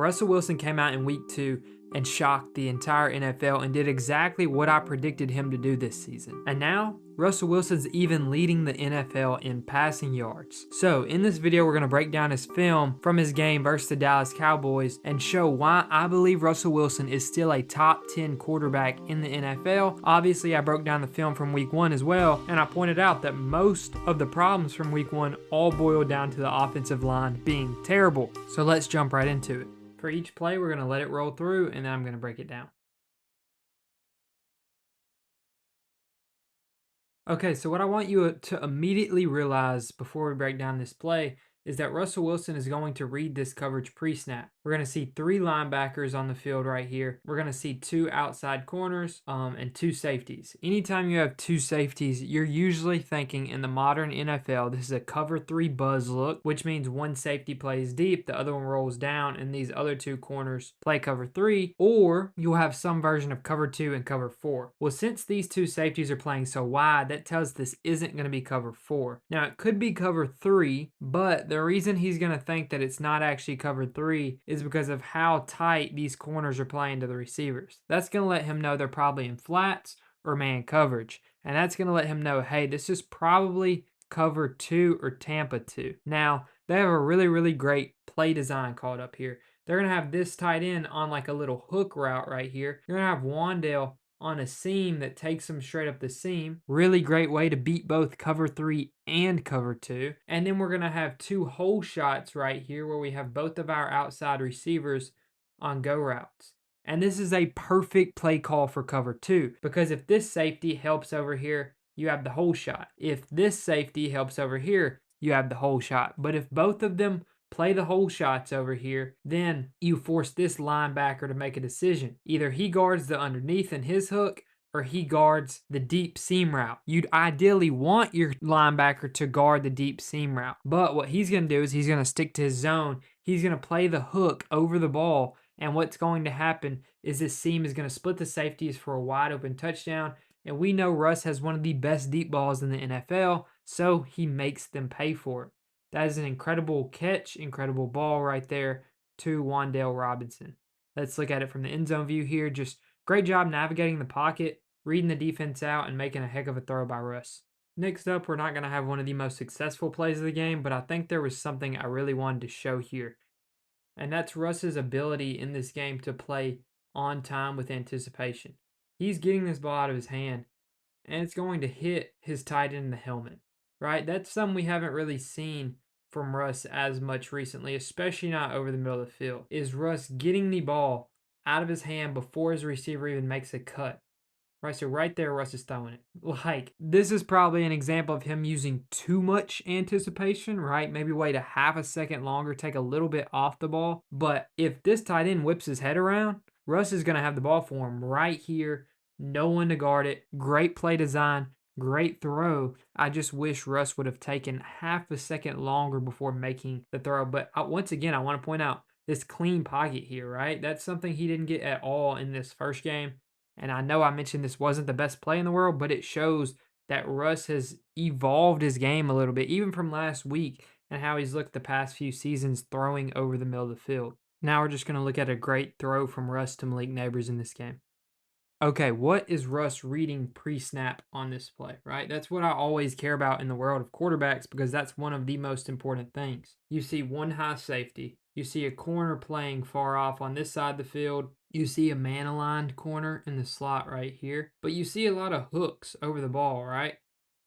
Russell Wilson came out in week 2 and shocked the entire NFL and did exactly what I predicted him to do this season. And now, Russell Wilson's even leading the NFL in passing yards. So in this video, we're going to break down his film from his game versus the Dallas Cowboys and show why I believe Russell Wilson is still a top 10 quarterback in the NFL. Obviously, I broke down the film from week 1 as well, and I pointed out that most of the problems from week 1 all boiled down to the offensive line being terrible. So let's jump right into it. For each play, we're going to let it roll through, and then I'm going to break it down. Okay, so what I want you to immediately realize before we break down this play is that Russell Wilson is going to read this coverage pre-snap. We're going to see 3 linebackers on the field right here. We're going to see 2 outside corners and 2 safeties. Anytime you have 2 safeties, you're usually thinking in the modern NFL, this is a cover 3 buzz look, which means one safety plays deep, the other one rolls down, and these other 2 corners play cover 3, or you'll have some version of cover 2 and cover 4. Well, since these 2 safeties are playing so wide, that tells us this isn't going to be cover 4. Now, it could be cover 3, but the reason he's going to think that it's not actually cover 3 is because of how tight these corners are playing to the receivers. That's going to let him know they're probably in flats or man coverage. And that's going to let him know, hey, this is probably cover 2 or Tampa 2. Now, they have a really great play design called up here. They're going to have this tight end on like a little hook route right here. You're going to have Wandale on a seam that takes him straight up the seam. Really great way to beat both cover 3 and cover 2. And then we're going to have 2 hole shots right here where we have both of our outside receivers on go routes. And this is a perfect play call for cover 2 because if this safety helps over here, you have the hole shot. If this safety helps over here, you have the hole shot. But if both of them play the hole shots over here, then you force this linebacker to make a decision. Either he guards the underneath in his hook or he guards the deep seam route. You'd ideally want your linebacker to guard the deep seam route. But what he's going to do is he's going to stick to his zone. He's going to play the hook over the ball. And what's going to happen is this seam is going to split the safeties for a wide open touchdown. And we know Russ has one of the best deep balls in the NFL, so he makes them pay for it. That is an incredible catch, incredible ball right there to Wandale Robinson. Let's look at it from the end zone view here. Just great job navigating the pocket, reading the defense out, and making a heck of a throw by Russ. Next up, we're not going to have one of the most successful plays of the game, but I think there was something I really wanted to show here. And that's Russ's ability in this game to play on time with anticipation. He's getting this ball out of his hand, and it's going to hit his tight end in the helmet, right? That's something we haven't really seen from Russ as much recently, especially not over the middle of the field, is Russ getting the ball out of his hand before his receiver even makes a cut. Right, so right there, Russ is throwing it. Like, this is probably an example of him using too much anticipation, right? Maybe wait a half a second longer, take a little bit off the ball. But if this tight end whips his head around, Russ is going to have the ball for him right here. No one to guard it. Great play design. Great throw. I just wish Russ would have taken half a second longer before making the throw. But once again, I want to point out this clean pocket here, right? That's something he didn't get at all in this first game. And I know I mentioned this wasn't the best play in the world, but it shows that Russ has evolved his game a little bit, even from last week, and how he's looked the past few seasons throwing over the middle of the field. Now we're just going to look at a great throw from Russ to Malik Neighbors in this game. Okay, what is Russ reading pre-snap on this play, right? That's what I always care about in the world of quarterbacks because that's one of the most important things. You see one high safety. You see a corner playing far off on this side of the field. You see a man-aligned corner in the slot right here. But you see a lot of hooks over the ball, right?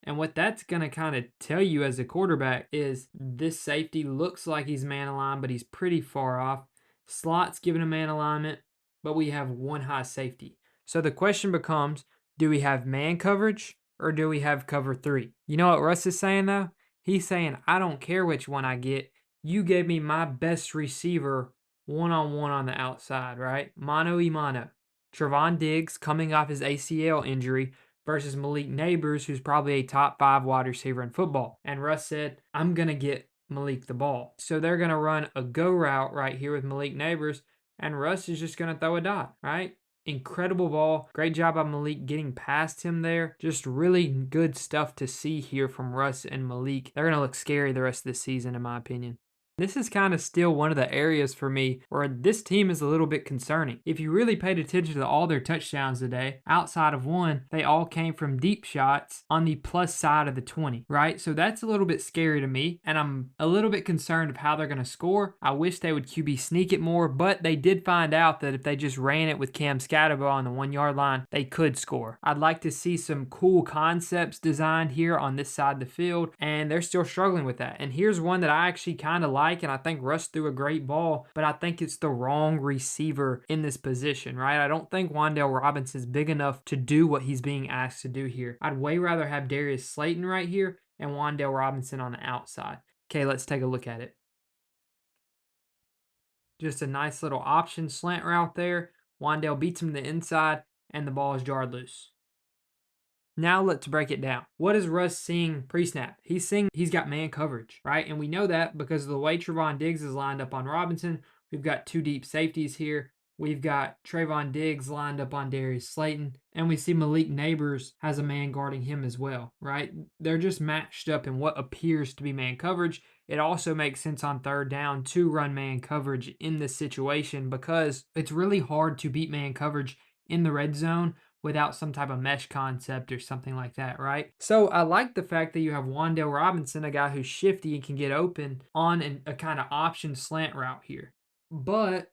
And what that's going to kind of tell you as a quarterback is this safety looks like he's man-aligned, but he's pretty far off. Slot's giving a man alignment, but we have one high safety. So the question becomes, do we have man coverage or do we have cover 3? You know what Russ is saying though? He's saying, I don't care which one I get. You gave me my best receiver one-on-one on the outside, right? Mano y mano. Trevon Diggs coming off his ACL injury versus Malik Neighbors, who's probably a top 5 wide receiver in football. And Russ said, I'm going to get Malik the ball. So they're going to run a go route right here with Malik Neighbors, and Russ is just going to throw a dot, right? Incredible ball. Great job by Malik getting past him there. Just really good stuff to see here from Russ and Malik. They're going to look scary the rest of the season, in my opinion. This is kind of still one of the areas for me where this team is a little bit concerning. If you really paid attention to all their touchdowns today, outside of one, they all came from deep shots on the plus side of the 20, right? So that's a little bit scary to me, and I'm a little bit concerned of how they're going to score. I wish they would QB sneak it more, but they did find out that if they just ran it with Cam Scatterbo on the 1 yard line, they could score. I'd like to see some cool concepts designed here on this side of the field, and they're still struggling with that. And here's one that I actually kind of like, and I think Russ threw a great ball, but I think it's the wrong receiver in this position, right? I don't think Wan'Dale Robinson is big enough to do what he's being asked to do here. I'd way rather have Darius Slayton right here and Wan'Dale Robinson on the outside. Okay, let's take a look at it. Just a nice little option slant route there. Wan'Dale beats him to the inside, and the ball is jarred loose. Now let's break it down. What is Russ seeing pre-snap? He's seeing he's got man coverage, right? And we know that because of the way Trevon Diggs is lined up on Robinson. We've got two deep safeties here. We've got Trevon Diggs lined up on Darius Slayton, and we see Malik Neighbors has a man guarding him as well, right? They're just matched up in what appears to be man coverage. It also makes sense on third down to run man coverage in this situation because it's really hard to beat man coverage in the red zone without some type of mesh concept or something like that, right? So I like the fact that you have Wan'Dale Robinson, a guy who's shifty and can get open on a kind of option slant route here. But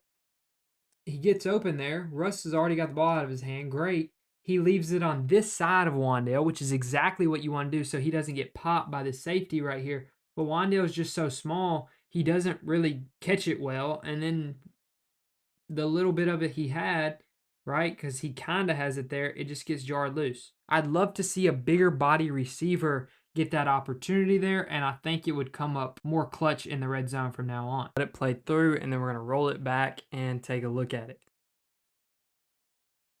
he gets open there. Russ has already got the ball out of his hand. Great. He leaves it on this side of Wan'Dale, which is exactly what you want to do so he doesn't get popped by the safety right here. But Wan'Dale is just so small, he doesn't really catch it well. And then the little bit of it he had, right, because he kind of has it there, it just gets jarred loose. I'd love to see a bigger body receiver get that opportunity there, and I think it would come up more clutch in the red zone from now on. Let it play through, and then we're going to roll it back and take a look at it.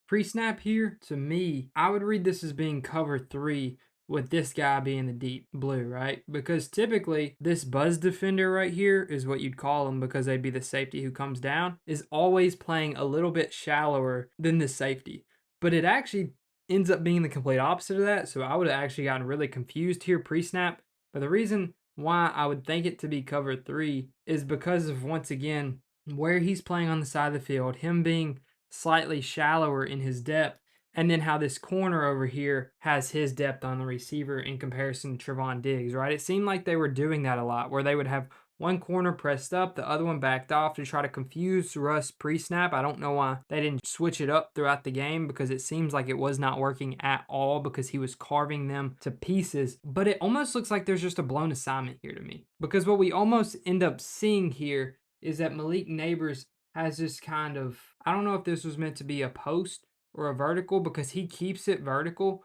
Pre-snap here, to me, I would read this as being cover 3 with this guy being the deep blue, right? Because typically this buzz defender right here is what you'd call him because they'd be the safety who comes down, is always playing a little bit shallower than the safety. But it actually ends up being the complete opposite of that, so I would have actually gotten really confused here pre-snap. But the reason why I would think it to be cover 3 is because of, once again, where he's playing on the side of the field, him being slightly shallower in his depth, and then how this corner over here has his depth on the receiver in comparison to Trevon Diggs, right? It seemed like they were doing that a lot, where they would have one corner pressed up, the other one backed off to try to confuse Russ pre-snap. I don't know why they didn't switch it up throughout the game because it seems like it was not working at all because he was carving them to pieces. But it almost looks like there's just a blown assignment here to me because what we almost end up seeing here is that Malik Neighbors has this kind of, I don't know if this was meant to be a post or a vertical because he keeps it vertical,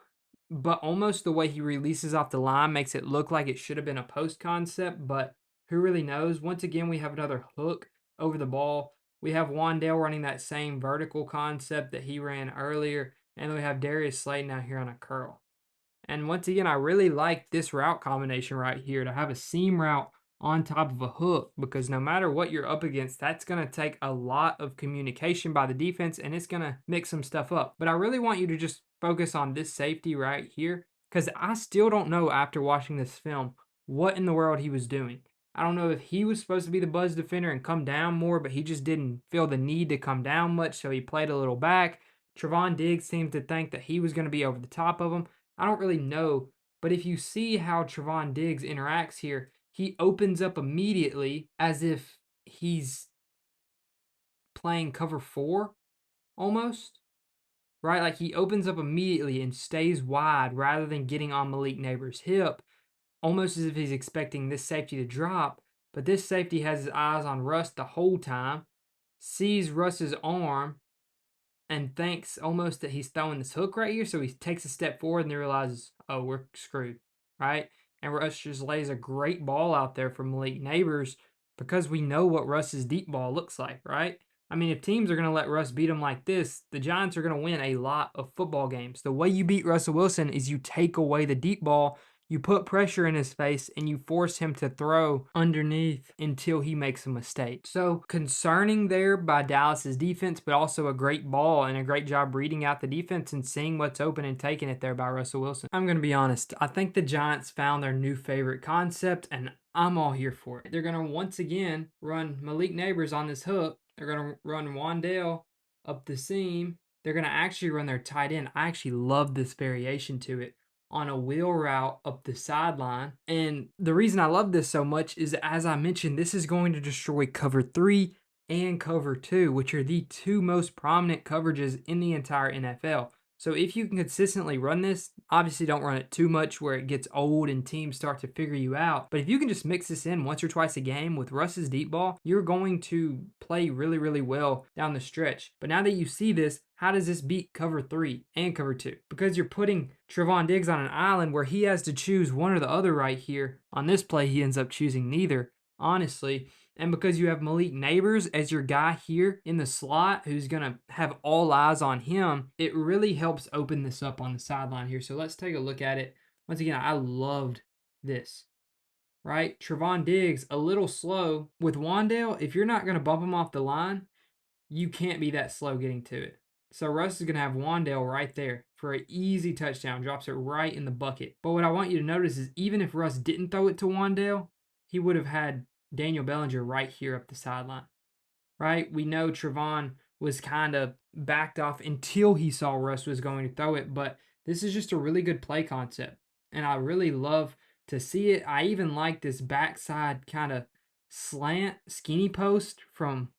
but almost the way he releases off the line makes it look like it should have been a post concept, but who really knows? Once again, we have another hook over the ball. We have Wan'Dale running that same vertical concept that he ran earlier, and we have Darius Slayton out here on a curl. And once again, I really like this route combination right here to have a seam route on top of a hook because no matter what you're up against, that's going to take a lot of communication by the defense and it's going to mix some stuff up. But I really want you to just focus on this safety right here because I still don't know after watching this film what in the world he was doing. I don't know if he was supposed to be the buzz defender and come down more, but he just didn't feel the need to come down much, so he played a little back. Trevon Diggs seemed to think that he was going to be over the top of him. I don't really know, but if you see how Trevon Diggs interacts here, he opens up immediately as if he's playing cover 4 almost, right? Like he opens up immediately and stays wide rather than getting on Malik Neighbors' hip, almost as if he's expecting this safety to drop. But this safety has his eyes on Russ the whole time, sees Russ's arm, and thinks almost that he's throwing this hook right here. So he takes a step forward and then realizes, oh, we're screwed, right? And Russ just lays a great ball out there for Malik Neighbors because we know what Russ's deep ball looks like, right? I mean, if teams are going to let Russ beat them like this, the Giants are going to win a lot of football games. The way you beat Russell Wilson is you take away the deep ball, You put pressure in his face and you force him to throw underneath until he makes a mistake. So concerning there by Dallas's defense, but also a great ball and a great job reading out the defense and seeing what's open and taking it there by Russell Wilson. I'm going to be honest. I think the Giants found their new favorite concept, and I'm all here for it. They're going to once again run Malik Neighbors on this hook. They're going to run Wandale up the seam. They're going to actually run their tight end. I actually love this variation to it, on a wheel route up the sideline. And the reason I love this so much is, as I mentioned, this is going to destroy cover 3 and cover 2, which are the two most prominent coverages in the entire NFL. So if you can consistently run this, obviously don't run it too much where it gets old and teams start to figure you out. But if you can just mix this in once or twice a game with Russ's deep ball, you're going to play really, really well down the stretch. But now that you see this, how does this beat cover 3 and cover 2? Because you're putting Trevon Diggs on an island where he has to choose one or the other right here. On this play, he ends up choosing neither, honestly. And because you have Malik Neighbors as your guy here in the slot who's going to have all eyes on him, it really helps open this up on the sideline here. So let's take a look at it. Once again, I loved this, right? Trevon Diggs, a little slow. With Wandale, if you're not going to bump him off the line, you can't be that slow getting to it. So Russ is going to have Wandale right there for an easy touchdown. Drops it right in the bucket. But what I want you to notice is even if Russ didn't throw it to Wandale, he would have had Daniel Bellinger right here up the sideline, right? We know Trevon was kind of backed off until he saw Russ was going to throw it, but this is just a really good play concept, and I really love to see it. I even like this backside kind of slant skinny post from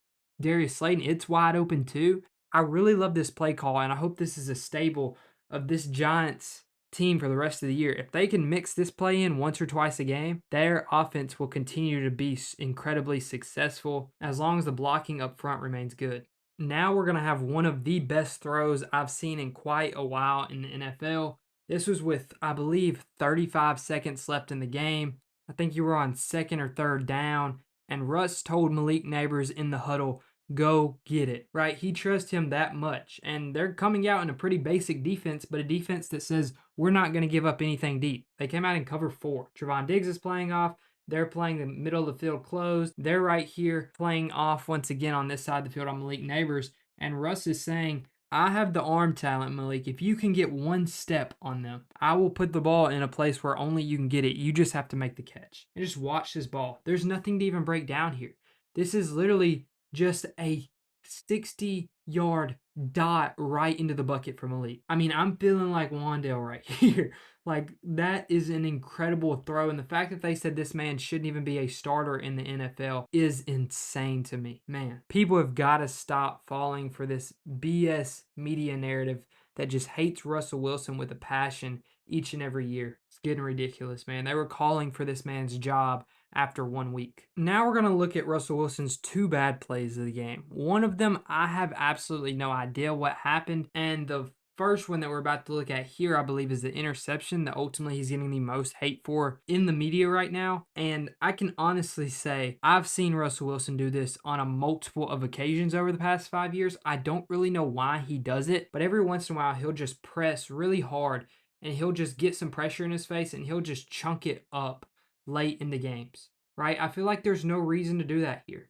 Darius Slayton. It's wide open too. I really love this play call, and I hope this is a staple of this Giants team for the rest of the year. If they can mix this play in once or twice a game, their offense will continue to be incredibly successful as long as the blocking up front remains good. Now we're going to have one of the best throws I've seen in quite a while in the NFL. This was with, I believe, 35 seconds left in the game. I think you were on second or third down, and Russ told Malik Neighbors in the huddle, go get it, right? He trusts him that much. And they're coming out in a pretty basic defense, but a defense that says, we're not going to give up anything deep. They came out in cover 4. Trevon Diggs is playing off. They're playing the middle of the field closed. They're right here playing off once again on this side of the field on Malik Neighbors. And Russ is saying, I have the arm talent, Malik. If you can get one step on them, I will put the ball in a place where only you can get it. You just have to make the catch. And just watch this ball. There's nothing to even break down here. This is literally just a 60-yard dot right into the bucket for Malik. I mean, I'm feeling like Wandale right here. Like, that is an incredible throw. And the fact that they said this man shouldn't even be a starter in the NFL is insane to me. Man, people have got to stop falling for this BS media narrative that just hates Russell Wilson with a passion each and every year. It's getting ridiculous, man. They were calling for this man's job after 1 week. Now we're going to look at Russell Wilson's 2 bad plays of the game. One of them, I have absolutely no idea what happened, and the first one that we're about to look at here, I believe, is the interception that ultimately he's getting the most hate for in the media right now. And I can honestly say I've seen Russell Wilson do this on a multiple of occasions over the past 5 years. I don't really know why he does it, but every once in a while he'll just press really hard and he'll just get some pressure in his face and he'll just chunk it up late in the games, right? I feel like there's no reason to do that here.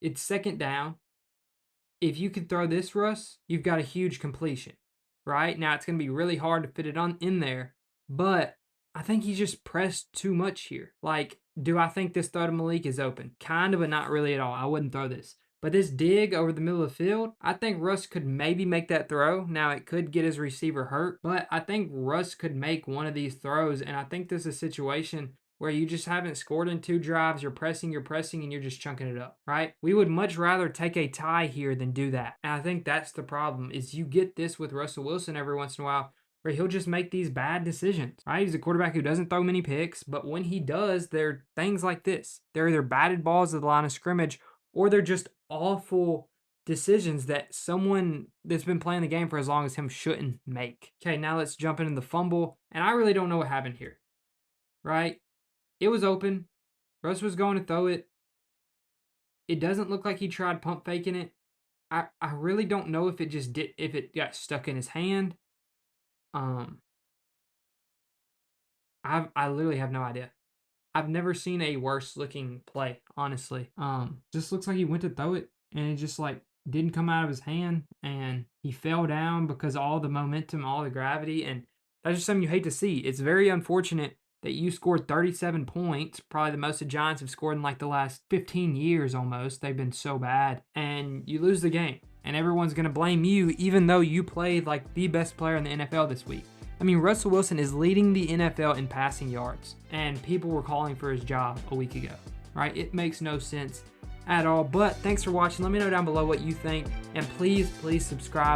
It's second down. If you could throw this, Russ, you've got a huge completion, right? Now, it's going to be really hard to fit it on in there, but I think he just pressed too much here. Like, do I think this throw to Malik is open? Kind of, but not really at all. I wouldn't throw this. But this dig over the middle of the field, I think Russ could maybe make that throw. Now, it could get his receiver hurt, but I think Russ could make one of these throws, and I think this is a situation where you just haven't scored in 2 drives, you're pressing, and you're just chunking it up, right? We would much rather take a tie here than do that. And I think that's the problem, is you get this with Russell Wilson every once in a while, where he'll just make these bad decisions, right? He's a quarterback who doesn't throw many picks, but when he does, they're things like this. They're either batted balls at the line of scrimmage, or they're just awful decisions that someone that's been playing the game for as long as him shouldn't make. Okay, now let's jump into the fumble. And I really don't know what happened here, right? It was open. Russ was going to throw it. It doesn't look like he tried pump faking it. I really don't know if it got stuck in his hand. I literally have no idea. I've never seen a worse looking play, honestly. Just looks like he went to throw it and it just like didn't come out of his hand and he fell down because of all the momentum, all the gravity, and that's just something you hate to see. It's very unfortunate that you scored 37 points, probably the most the Giants have scored in like the last 15 years almost. They've been so bad, and you lose the game. And everyone's going to blame you, even though you played like the best player in the NFL this week. I mean, Russell Wilson is leading the NFL in passing yards, and people were calling for his job a week ago, right? It makes no sense at all. But thanks for watching. Let me know down below what you think, and please subscribe.